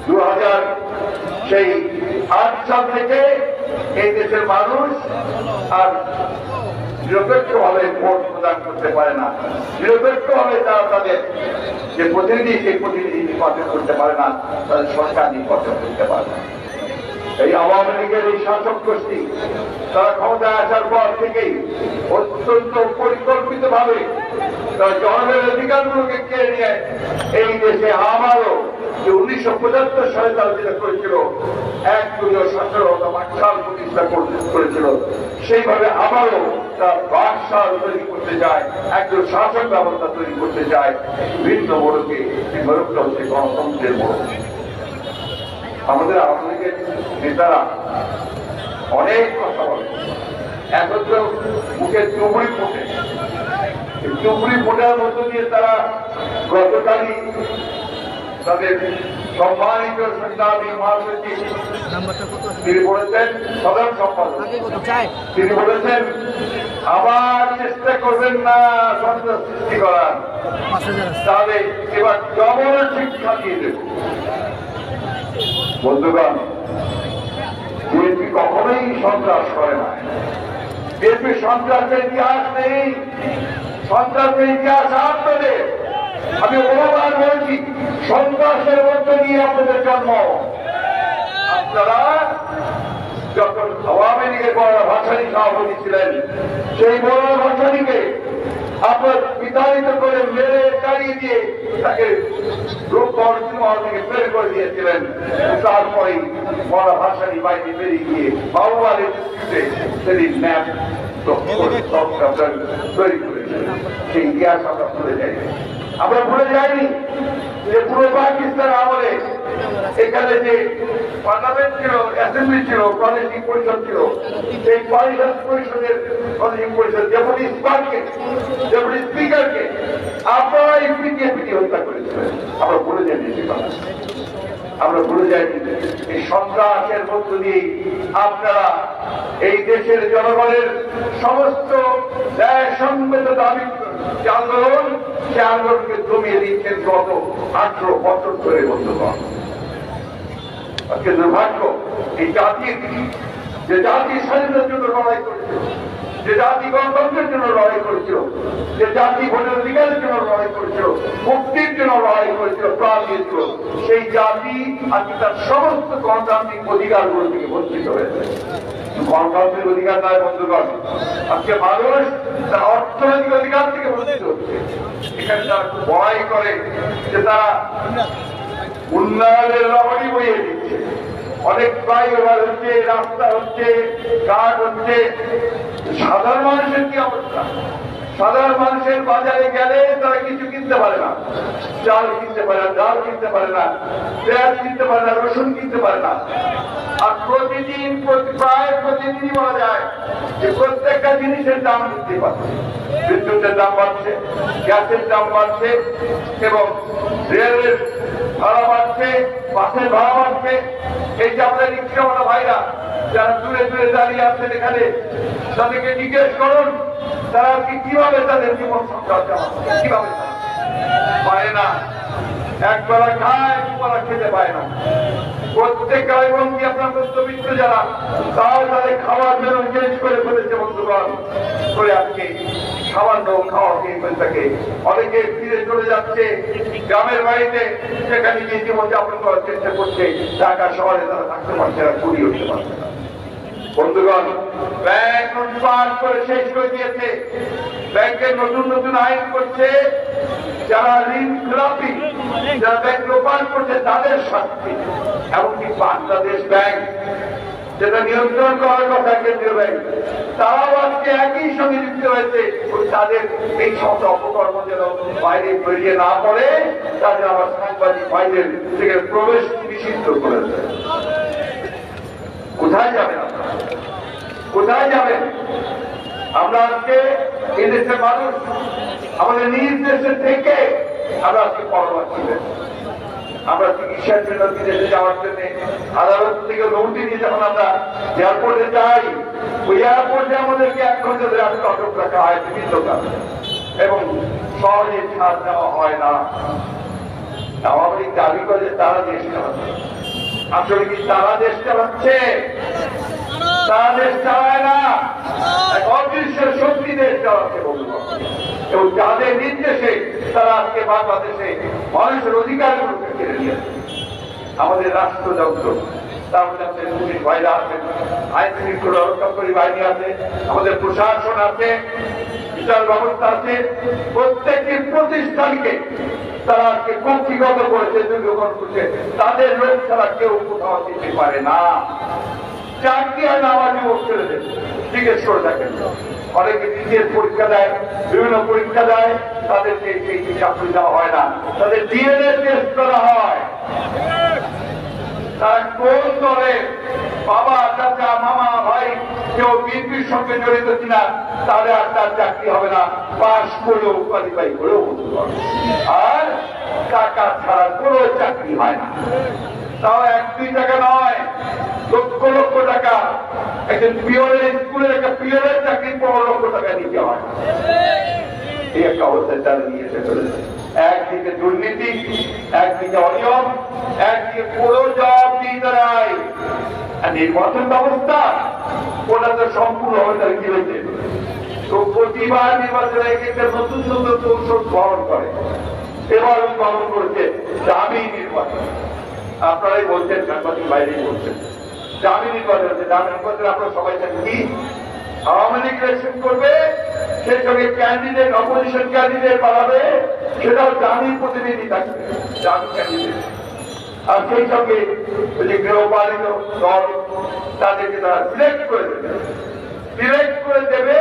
2008 সাল থেকে এই দেশের মানুষ আর নিরপেক্ষভাবে ভোট প্রদান করতে পারে না, নিরপেক্ষভাবে তারা তাদের যে প্রতিনিধি সেই প্রতিনিধি নির্বাচন করতে পারে না, তাদের সরকার নির্বাচন করতে পারে না। এই আওয়ামী লীগের এই শাসক গোষ্ঠী তারা ক্ষমতায় আসার পর থেকেই অত্যন্ত পরিকল্পিত ভাবে তারা জনগণের অধিকারগুলোকে কেড়ে নিয়ে এই দেশে আবারও যে 1975 সালে তারা যেটা করেছিল, এক দলীয় শাসনতা বাকশাল প্রতিষ্ঠা করেছিল, সেইভাবে আবারও তারা বাকশাল তৈরি করতে চায়, একজন শাসন ব্যবস্থা তৈরি করতে চায় ভিন্ন মোড়কে। এই মোড়কটা হচ্ছে গণতন্ত্রের মোড়ক। আমাদের আওয়ামী লীগের নেতারা অনেক কথা বলে, এখন তো মুখে চুমড়ি ফোটে, চুমড়ি ফোটার মধ্য দিয়ে তারা গতকালই তাদের সম্মানিত সংগ্রামী মহাসচিব তিনি বলেছেন, সাধারণ সম্পাদক তিনি বলেছেন, আবার চেষ্টা করবেন না সন্ত্রাস সৃষ্টি করার, তাহলে এবার ডবল শিক্ষা দিয়ে দেব। বন্ধুগণ, বিএনপি কখনোই সন্ত্রাস করে না, বিএনপি সন্ত্রাসের ইতিহাস নেই, সন্ত্রাসের ইতিহাস আপনাদের। আমি বহুবার বলছি, সন্ত্রাসের মধ্য দিয়ে আপনাদের জন্ম। আপনারা যখন আওয়ামী লীগের বড় ভাসানী সভাপতি ছিলেন, সেই বড় ভাসানীকে আপনার বিতাড়িত করে মেরে তাড়িয়ে দিয়ে তাকে রূপমহল থেকে বের করে দিয়েছিলেন। তারপরেই বড় ভাসানী বাইরে বেরিয়ে গিয়ে বাবুবাড়ির সেদিন ম্যাপ তৈরি করেছিলেন। সেই ইতিহাস আমরা ভুলে যাই, আমরা ভুলে যাইনি যে পুরো পাকিস্তান আমলে এখানে যে পার্লামেন্ট ছিল, অ্যাসেম্বলি ছিল, কলেজিং পরিষদ ছিল, সেই পরিষদের কলেজিং পরিষদ ডেপুটি স্পিকারকে আপনারাই পিটিয়ে হত্যা করেছিলেন। আমরা ভুলে যাইনি সে কথা, আমরা ভুলে যাইনি। এই সন্ত্রাসের মধ্য দিয়েই আপনারা এই দেশের জনগণের সমস্ত ন্যায়সঙ্গত দাবি যে আন্দোলন, সে আন্দোলনকে জমিয়ে দিচ্ছেন গত 18 বছর ধরে। বন্ধুগণ, আজকে দুর্ভাগ্য, এই জাতির যে জাতি স্বাধীনতার জন্য লড়াই করেছিল, যে জাতি গণতন্ত্রের জন্য লড়াই করেছিল, যে জাতি ভোটের অধিকারের জন্য লড়াই করেছিল, মুক্তির জন্য লড়াই করেছিল, প্রাণ দিয়েছিল, সেই জাতি আজকে তার সমস্ত গণতান্ত্রিক অধিকারগুলো থেকে বঞ্চিত হয়েছে। গণতান্ত্রিক অধিকার নয় বন্ধুগণ, আজকে মানুষ তার অর্থনৈতিক অধিকার থেকে বঞ্চিত হচ্ছে। এখানে তারা ভয় করে যে তারা উন্নয়নের লহরি বইয়ে দিচ্ছে, অনেক ফ্লাইওভার হচ্ছে, রাস্তা হচ্ছে, কাঠ হচ্ছে। সাধারণ মানুষের কি অবস্থা? সাধারণ মানুষের বাজারে গেলে তারা কিছু কিনতে পারে না, চাল কিনতে পারে না, ডাল কিনতে পারে না, পেঁয়াজ কিনতে পারে না, রসুন কিনতে পারে না। আর প্রতিদিন প্রায় প্রতিদিনই বলা যায় যে প্রত্যেকটা জিনিসের দাম বৃদ্ধি পাচ্ছে। বিদ্যুতের দাম বাড়ছে, গ্যাসের দাম বাড়ছে, এবং রেলের ভাড়া বাড়ছে, বাসের ভাড়া বাড়ছে। এই যে আপনার রিক্সাওয়ালা ভাইরা যারা দূরে দূরে দাঁড়িয়ে আছেন, এখানে তাদেরকে জিজ্ঞেস করুন তারা কিভাবে তাদের জীবন সংসার চালাচ্ছে, কিভাবে পায় না, একবেলা খায়, দুবেলা খেতে পায় না। প্রত্যেক এবং কি আপনার মধ্যবিত্ত যারা, তাও তাদের খাওয়ার জন্য চেঞ্জ করে ফেলেছে বন্ধুগণ, করে আজকে সামান্য খাওয়া খেয়ে ফেলে থাকে। অনেকে ফিরে চলে যাচ্ছে গ্রামের বাড়িতে, সেখানে গিয়ে জীবনযাপন করার চেষ্টা করছে। ঢাকা শহরে তারা থাকতে পারছে না, কুড়ি উঠতে পারছে না। বন্ধুগণ, ব্যাংক লুটপাট করে শেষ করে দিয়েছে, ব্যাংকের নতুন নতুন আইন করছে, যারা ঋণ খেলাপি, যারা ব্যাংক লুটপাট করছে তাদের শাস্তি। এমনকি বাংলাদেশ ব্যাংক যেটা নিয়ন্ত্রণ করার কথা কেন্দ্রীয় ব্যাংক, তারাও আজকে একই সঙ্গে যুক্ত হয়েছে। তাদের এই সমস্ত অপকর্ম যেন বাইরে বেরিয়ে না পড়ে, তাদের আবার সাংবাদিক ভাইদের থেকে প্রবেশ নিষিদ্ধ করেছে। কোথায় যাবেন আপনারা? কোথায় যাবেন? আমরা আজকে এই দেশের মানুষ আমাদের নিজ দেশে থেকে আমরা আজকে পরোয়া ছিলেন। আমরা চিকিৎসার জন্য বিদেশে যাওয়ার জন্য আদালত থেকে নোটিশ দিয়ে যখন আমরা এয়ারপোর্টে যাই, ওই এয়ারপোর্টে আমাদেরকে 1 ঘন্টা ধরে আজকে আটক রাখা হয় বিভিন্ন কারণে, এবং সহজে ছাড় দেওয়া হয় না। আওয়ামী লীগ দাবি করে তারা দেশ চালাচ্ছে, আসলে কি তারা দেশ চালাচ্ছে? তারা দেশ চালায় না, এক অদৃশ্য শক্তি দেশ চালাচ্ছে বন্ধুগণ। এবং যাদের নির্দেশে তারা আজকে বাংলাদেশে মানুষের অধিকারগুলোকে কেড়ে নিয়েছে। আমাদের রাষ্ট্রযন্ত্র, তার মধ্যে আমাদের পুলিশ বাহিনী আছে, আইন শৃঙ্খলা রক্ষাকারী বাহিনী আছে, আমাদের প্রশাসন আছে, বিচার ব্যবস্থা আছে, প্রত্যেকটি প্রতিষ্ঠানকে তারা আজকে কক্ষিগত করেছে, দুর্যোগন করছে। তাদের লোক ছাড়া কেউ কোথাও যেতে পারে না। চাকরি হয় না, আমার যুবক ছেলেদের জিজ্ঞেস করে থাকেন। অনেকে নিজের পরীক্ষা দেয়, বিভিন্ন পরীক্ষা দেয়, তাদেরকে সেই চাকরি দেওয়া হয় না, তাদের ডিএনএ টেস্ট করা হয়। তারা কোন দলে বাবা, চাচা, মামা, ভাই কেউ বিএনপির সঙ্গে জড়িত কিনা, তাহলে আর তার চাকরি হবে না, পাশ করেও কোয়ালিফাই করেও বলতে পারবে। আর টাকা ছাড়া কোনো চাকরি হয় না, তাও 1-2 টাকা নয়, লক্ষ লক্ষ টাকা। একজন পিওনের স্কুলের একটা পিওনের চাকরি 15 লক্ষ টাকা দিতে হয়। এই একটা অবস্থায় তারা নিয়ে এসে চলেছে। একদিকে দুর্নীতি, একদিকে অনিয়ম, একদিকে পুরো জবাবদিহিতা নাই। আর নির্বাচন ব্যবস্থা ওটা তো সম্পূর্ণভাবে তারা কি হয়েছে, তো প্রতিবার নির্বাচনে একটা নতুন নতুন কৌশল গ্রহণ করে। এবার গ্রহণ করেছে দামি নির্বাচন। আপনারাই বলছেন, সাংবাদিক বাইরেই বলছেন দামি নির্বাচন আছে। দামি নির্বাচন আপনারা সবাই জানেন কি, আওয়ামী লীগ ইলেকশন করবে, সেই সঙ্গে ক্যান্ডিডেট, অপোজিশন ক্যান্ডিডেট বাড়াবে, সেটাও দামি প্রতিনিধি থাকবে, দামি ক্যান্ডিডেট। আর সেই সঙ্গে ওই যে গৃহপালিত দল, তাদেরকে তারা সিলেক্ট করে দেবে, সিলেক্ট করে দেবে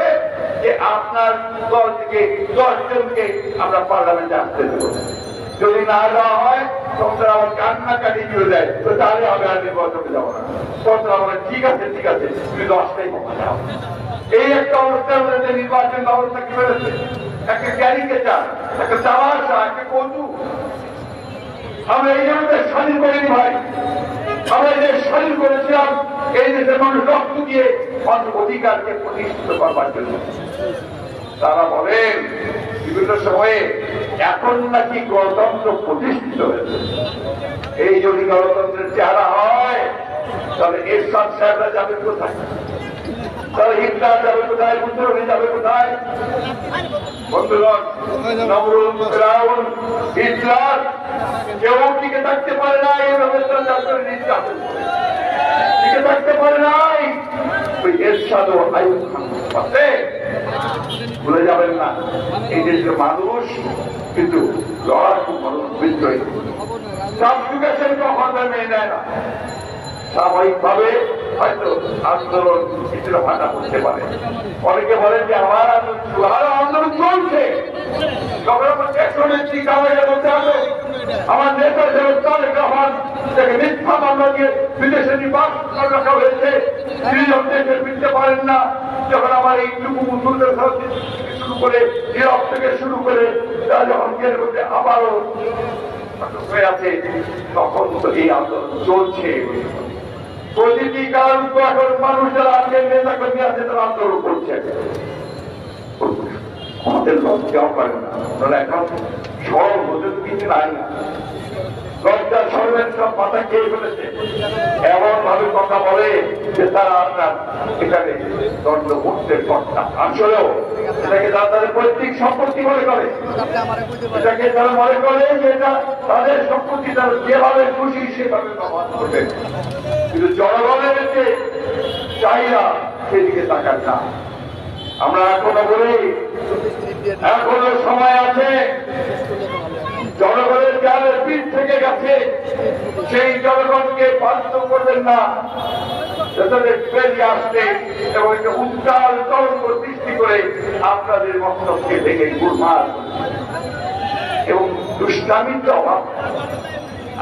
যে আপনার দল থেকে 10 জনকে আমরা পার্লামেন্টে আসতে দেবো। যদি না দেওয়া হয় তখন তারা আমার কান্নাকাটি করে দেয়, তো তাহলে আমি আর নির্বাচনে যাবো না। তখন আমরা ঠিক আছে, ঠিক আছে, তুমি 10টাই কমা যাও। এই একটা অবস্থার মধ্যে নির্বাচন ব্যবস্থা কি বেরোচ্ছে, একটা ক্যারিকেচার, একটা তামাশা, একটা কৌতুক। আমরা এই জন্য স্বাধীন করিনি ভাই, আমরা এই দেশ স্বাধীন করেছিলাম এই দেশের মানুষ রক্ত দিয়ে অধিকারকে প্রতিষ্ঠিত করবার জন্য। তারা বলেন বিভিন্ন সময়ে এখন নাকি গণতন্ত্র প্রতিষ্ঠিত হয়েছে। এই যদি গণতন্ত্রের চেহারা হয় তাহলে এরশাদ সাহেবরা যাবে কোথায়, তাহলে হিটলার যাবে কোথায়, মুসলমান যাবে কোথায়? বন্ধুগণ, নমরুদ, ফিরাউন, হিটলার কেউ টিকে থাকতে পারে না এই ব্যবস্থা টিকে থাকতে পারে নাই। ওই এরশাদ ও আইয়ুব খান আছে, ভুলে যাবেন না। এই দেশের মানুষ কিন্তু লড়াকু মানুষ, বিদ্রোহী সাবজুকেশন কখন মেনে নেয় না। স্বাভাবিকভাবে হয়তো আন্দোলন কিছুটা ভাটা করতে পারে। অনেকে বলেন যে আমার আন্দোলন চলছে, আমার নেতা তাকে মিথ্যা মামলা দিয়ে বিদেশে নিবাস রাখা হয়েছে, তিনি যখন দেশে ফিরতে পারেন না। যখন আমার এই টুকু মুসলদের শুরু করে ইরাক থেকে শুরু করে তারা যখন জেলের মধ্যে আবারও হয়ে আছে, তখন তো এই আন্দোলন চলছে। প্রতিটি কারণ তো এখন মানুষ যারা আজকের নেতা কর্মী আছে তারা আন্দোলন করছে। আমাদের লজ্জাও করে না, তারা এখন সব বোঝেন কিছু নাই না, লজ্জার সর্বের সব মাথা খেয়ে ফেলেছে। এমন ভাবে কথা বলে যে তারা আপনার এখানে দণ্ডমুক্তের কর্তা। আসলেও এটাকে তাদের পৈতৃক সম্পত্তি মনে করে, এটাকে তারা মনে করে যে এটা তাদের সম্পত্তি, তারা যেভাবে খুশি সেভাবে ব্যবহার করবে। কিন্তু জনগণের যে চাহিদা সেদিকে তাকান না। আমরা এখনো বলি এখনো সময় আছে, জনগণের দেয়ালের পিঠ থেকে গেছে, সেই জনগণকে বাধ্য করবেন না যাদের বেরিয়ে আসতে এবং একটা উত্তাল তরঙ্গ সৃষ্টি করে আপনাদের মস্তককে ভেঙে গুরমার এবং দুষ্টামির অভাব।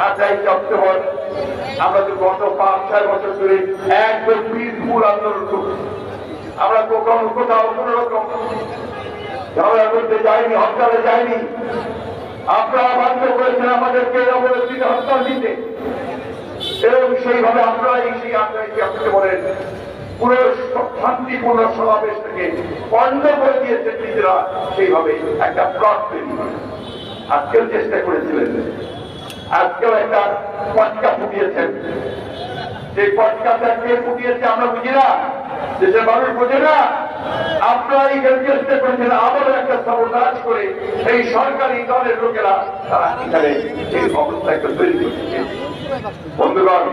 আর তাই অক্টোবর আমরা তো গত 5-6 বছর ধরে একদম পিসফুল আন্দোলন করছি। আমরা কখনো কোথাও কোন রকম ঝগড়া করতে যাইনি, হরতালে যাইনি। আপনারা বাধ্য করেছেন আমাদেরকে অবরোধিত হরতাল দিতে, এবং সেইভাবে আমরা সেই আপনাকে বলেন পুরো শান্তিপূর্ণ সমাবেশ থেকে বন্ধ করে দিয়েছেন নিজেরা। সেইভাবে একটা প্লট তৈরি করে আজকেও চেষ্টা করেছিলেন আজকেও একটা পটকা ফুটিয়েছেন। সেই পটকাটা কে ফুটিয়েছে আমরা বুঝি না, দেশের মানুষ বোঝে না। আপনারা এই চেষ্টা করেছেন আবারও একটা সাবোটাজ করে এই সরকারি দলের লোকেরা তারা এখানে এই অবস্থাকে তৈরি করছে। বন্ধুগণ,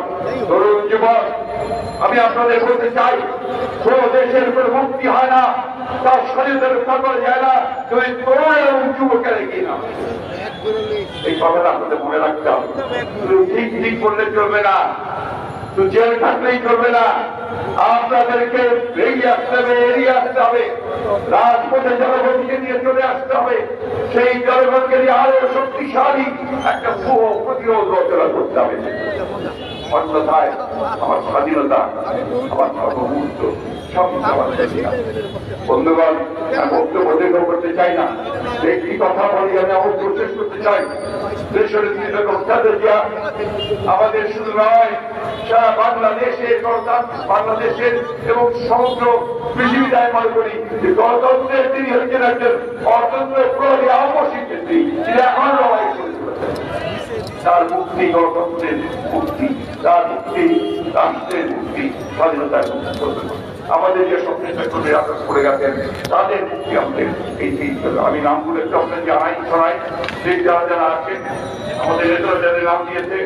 তরুণ যুবক, আমি আপনাদের বলতে চাই, কোন দেশের কোনো মুক্তি হয় না, তার স্বাধীনতা রক্ষা করা যায় না যদি তরুণ এবং যুবকেরা এগিয়ে না। এই কথাটা আপনাদের মনে রাখতে হবে। শুধু ঠিক ঠিক করলে চলবে না, শুধু জেল থাকলেই চলবে না, আপনাদেরকে এগিয়ে আসতে হবে, এড়িয়ে আসতে হবে, রাজপথে জনগণকে নিয়ে চলে আসতে হবে, সেই জনগণকে নিয়ে আরো শক্তিশালী একটা প্রতিরোধ রচনা করতে হবে। অন্যথায় আমার স্বাধীনতা, আমার সর্বমুহূর্ত সব বন্ধুগণ, বক্তব্য দীর্ঘ করতে চাই না, একটি কথা বলি আমি অবশ্যই শেষ করতে চাই। দেশের আমাদের শুধু নয়, সারা বাংলাদেশের বাংলাদেশের এবং সমগ্র পৃথিবীটাই মনে করি যে গণতন্ত্রের তিনি হচ্ছেন একজন অতন্ত্র প্রহরী আবশ্যিক তিনি এখন লড়াই করে চলেছেন। তার মুক্তি গণতন্ত্রের মুক্তি, তার মুক্তি রাষ্ট্রের মুক্তি, স্বাধীনতার মুক্তি। আমাদের যে স্বপ্নটা করে করে গেছেন তাদের মুক্তি আমাদের এই আমি নামগুলো একটু আপনার জানাই শোনাই, যে যারা যারা আছেন আমাদের নেতারা যাদের নাম দিয়েছে।